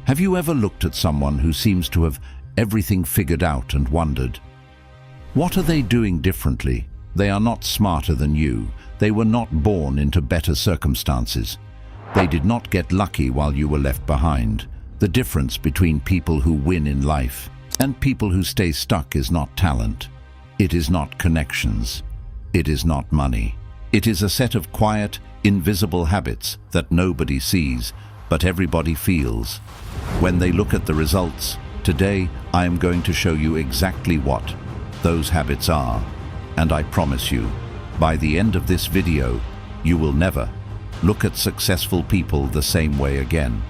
Have you ever looked at someone who seems to have everything figured out and wondered, what are they doing differently? They are not smarter than you. They were not born into better circumstances. They did not get lucky while you were left behind. The difference between people who win in life and people who stay stuck is not talent. It is not connections. It is not money. It is a set of quiet, invisible habits that nobody sees, but everybody feels. When they look at the results, today I am going to show you exactly what those habits are. And I promise you, by the end of this video, you will never look at successful people the same way again.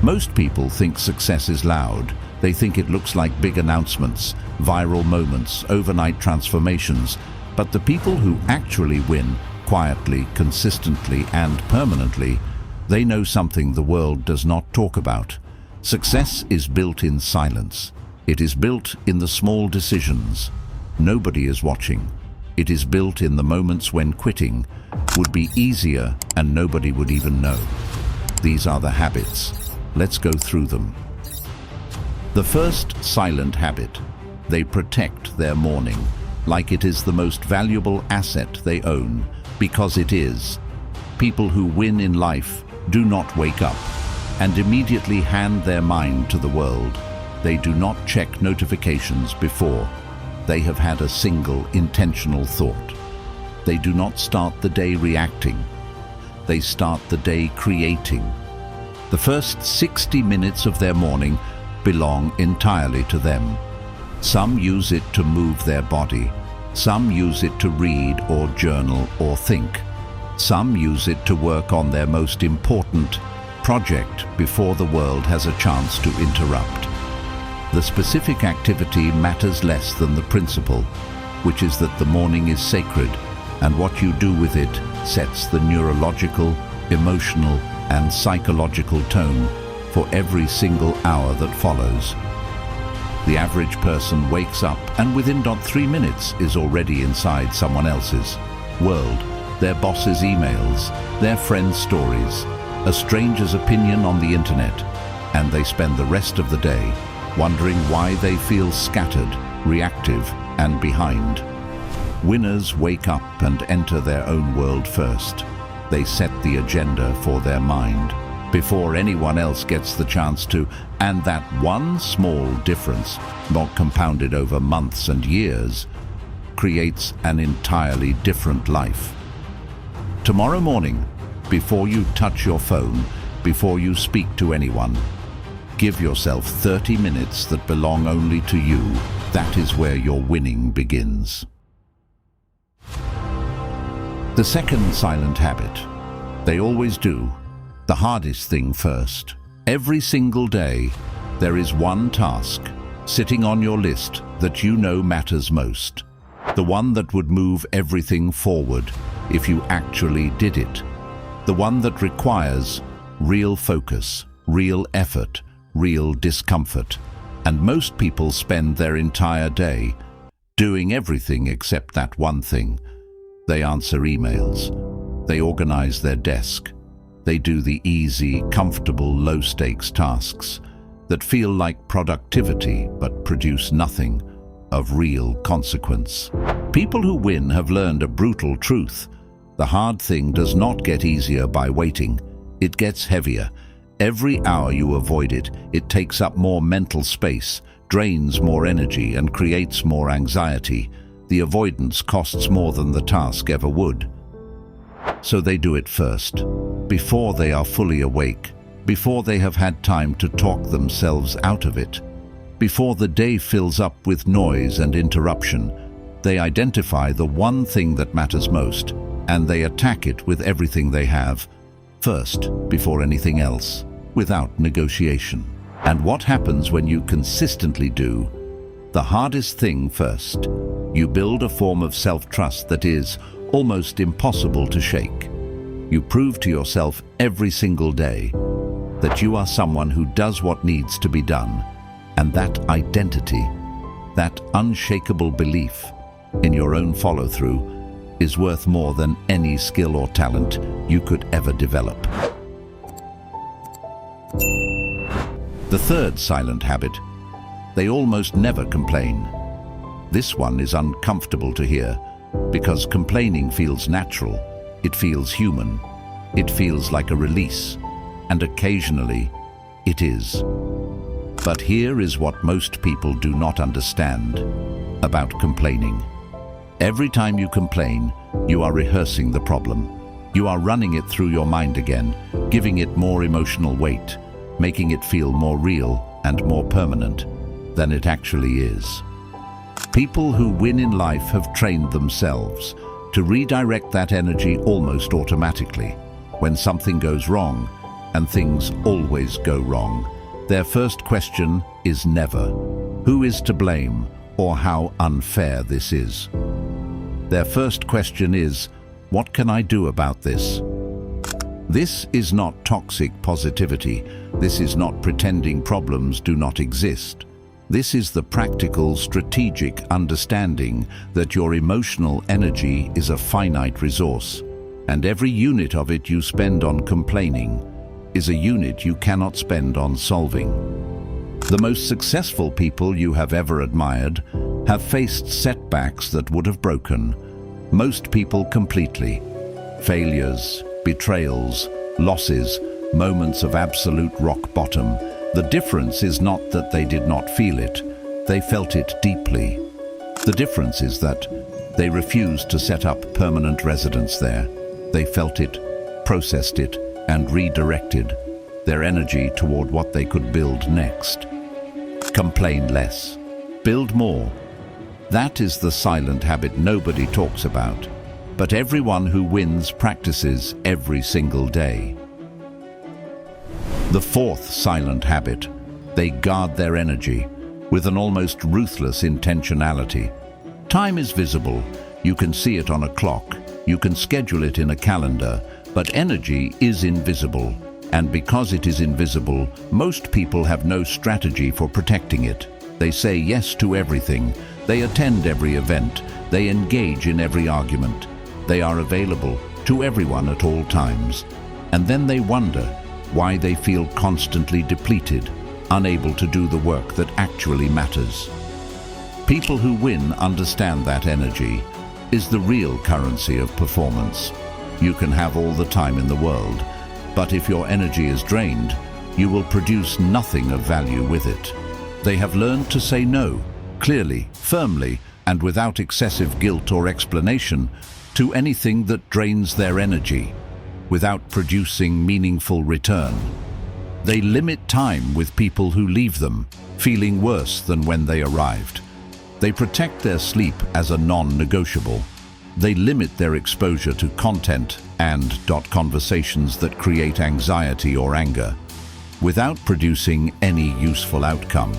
Most people think success is loud. They think it looks like big announcements, viral moments, overnight transformations. But the people who actually win, quietly, consistently, and permanently, they know something the world does not talk about. Success is built in silence. It is built in the small decisions. Nobody is watching. It is built in the moments when quitting would be easier and nobody would even know. These are the habits. Let's go through them. The first silent habit. They protect their morning like it is the most valuable asset they own, because it is. People who win in life do not wake up and immediately hand their mind to the world. They do not check notifications before they have had a single intentional thought. They do not start the day reacting. They start the day creating. The first 60 minutes of their morning belong entirely to them. Some use it to move their body. Some use it to read or journal or think. Some use it to work on their most important project before the world has a chance to interrupt. The specific activity matters less than the principle, which is that the morning is sacred, and what you do with it sets the neurological, emotional, and psychological tone for every single hour that follows. The average person wakes up and within not 3 minutes is already inside someone else's world, their boss's emails, their friend's stories, a stranger's opinion on the internet, and they spend the rest of the day wondering why they feel scattered, reactive, and behind. Winners wake up and enter their own world first. They set the agenda for their mind before anyone else gets the chance to, and that one small difference, not compounded over months and years, creates an entirely different life. Tomorrow morning, before you touch your phone, before you speak to anyone, give yourself 30 minutes that belong only to you. That is where your winning begins. The second silent habit. They always do the hardest thing first. Every single day, there is one task sitting on your list that you know matters most. The one that would move everything forward if you actually did it. The one that requires real focus, real effort, real discomfort. And most people spend their entire day doing everything except that one thing. They answer emails. They organize their desk. They do the easy, comfortable, low-stakes tasks that feel like productivity but produce nothing of real consequence. People who win have learned a brutal truth. The hard thing does not get easier by waiting. It gets heavier. Every hour you avoid it, it takes up more mental space, drains more energy, and creates more anxiety. The avoidance costs more than the task ever would. So they do it first, before they are fully awake, before they have had time to talk themselves out of it, before the day fills up with noise and interruption. They identify the one thing that matters most, and they attack it with everything they have, first, before anything else, without negotiation. And what happens when you consistently do the hardest thing first? You build a form of self-trust that is almost impossible to shake. You prove to yourself every single day that you are someone who does what needs to be done, and that identity, that unshakable belief in your own follow-through, is worth more than any skill or talent you could ever develop. The third silent habit: they almost never complain. This one is uncomfortable to hear because complaining feels natural, it feels human, it feels like a release, and occasionally it is. But here is what most people do not understand about complaining. Every time you complain, you are rehearsing the problem. You are running it through your mind again, giving it more emotional weight, making it feel more real and more permanent than it actually is. People who win in life have trained themselves to redirect that energy almost automatically. When something goes wrong, and things always go wrong, their first question is never, "Who is to blame?" or "How unfair this is." Their first question is, "What can I do about this?" This is not toxic positivity. This is not pretending problems do not exist. This is the practical, strategic understanding that your emotional energy is a finite resource, and every unit of it you spend on complaining is a unit you cannot spend on solving. The most successful people you have ever admired have faced setbacks that would have broken most people completely. Failures, betrayals, losses, moments of absolute rock bottom. The difference is not that they did not feel it, they felt it deeply. The difference is that they refused to set up permanent residence there. They felt it, processed it, and redirected their energy toward what they could build next. Complain less. Build more. That is the silent habit nobody talks about, but everyone who wins practices every single day. The fourth silent habit: they guard their energy with an almost ruthless intentionality. Time is visible. You can see it on a clock. You can schedule it in a calendar. But energy is invisible. And because it is invisible, most people have no strategy for protecting it. They say yes to everything. They attend every event. They engage in every argument. They are available to everyone at all times. And then they wonder why they feel constantly depleted, unable to do the work that actually matters. People who win understand that energy is the real currency of performance. You can have all the time in the world, but if your energy is drained, you will produce nothing of value with it. They have learned to say no, clearly, firmly, and without excessive guilt or explanation, to anything that drains their energy, without producing meaningful return. They limit time with people who leave them, feeling worse than when they arrived. They protect their sleep as a non-negotiable. They limit their exposure to content and conversations that create anxiety or anger, without producing any useful outcome.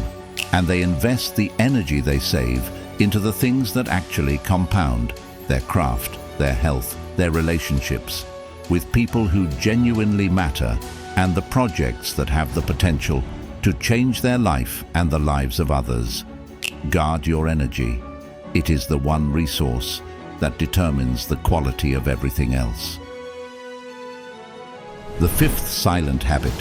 And they invest the energy they save into the things that actually compound: their craft, their health, their relationships, with people who genuinely matter, and the projects that have the potential to change their life and the lives of others. Guard your energy. It is the one resource that determines the quality of everything else. The fifth silent habit: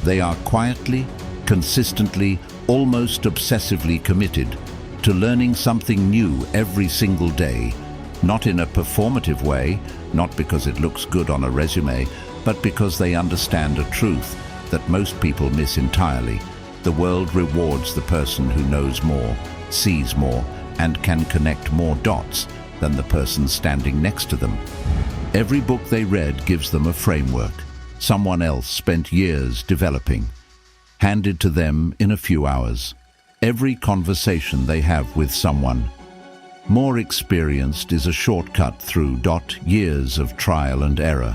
they are quietly, consistently, almost obsessively committed to learning something new every single day, not in a performative way, not because it looks good on a resume, but because they understand a truth that most people miss entirely. The world rewards the person who knows more, sees more, and can connect more dots than the person standing next to them. Every book they read gives them a framework someone else spent years developing, handed to them in a few hours. Every conversation they have with someone more experienced is a shortcut through years of trial and error.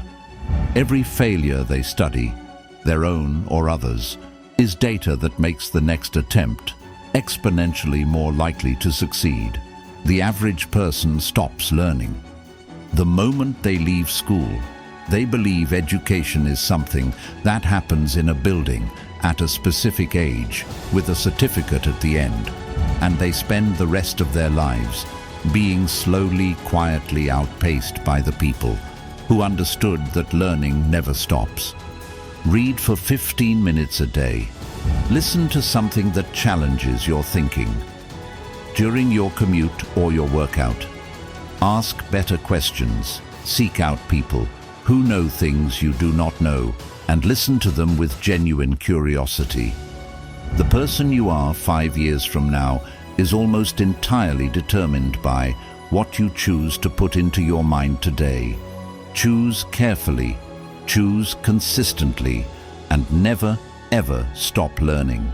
Every failure they study, their own or others, is data that makes the next attempt exponentially more likely to succeed. The average person stops learning the moment they leave school. They believe education is something that happens in a building at a specific age with a certificate at the end, and they spend the rest of their lives being slowly, quietly outpaced by the people who understood that learning never stops. Read for 15 minutes a day. Listen to something that challenges your thinking. During your commute or your workout, ask better questions. Seek out people who know things you do not know and listen to them with genuine curiosity. The person you are 5 years from now is almost entirely determined by what you choose to put into your mind today. Choose carefully, choose consistently, and never, ever stop learning.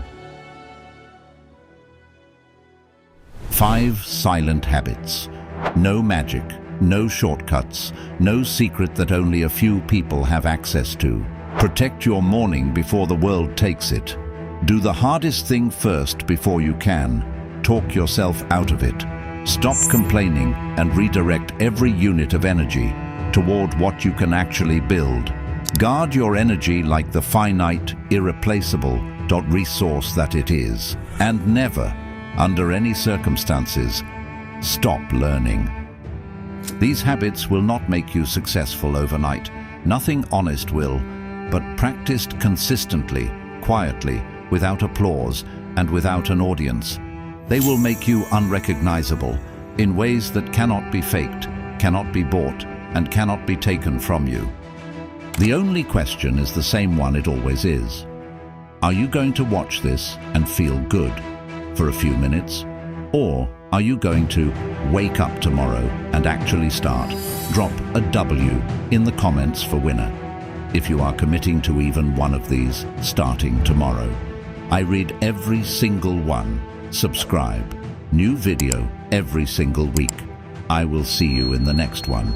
5 silent habits. No magic, no shortcuts, no secret that only a few people have access to. Protect your morning before the world takes it. Do the hardest thing first before you can. Talk yourself out of it. Stop complaining and redirect every unit of energy toward what you can actually build. Guard your energy like the finite, irreplaceable resource that it is. And never, under any circumstances, stop learning. These habits will not make you successful overnight. Nothing honest will, but practiced consistently, quietly, without applause and without an audience. They will make you unrecognizable in ways that cannot be faked, cannot be bought, and cannot be taken from you. The only question is the same one it always is. Are you going to watch this and feel good for a few minutes? Or are you going to wake up tomorrow and actually start? Drop a W in the comments for winner if you are committing to even one of these starting tomorrow. I read every single one. Subscribe. New video every single week. I will see you in the next one.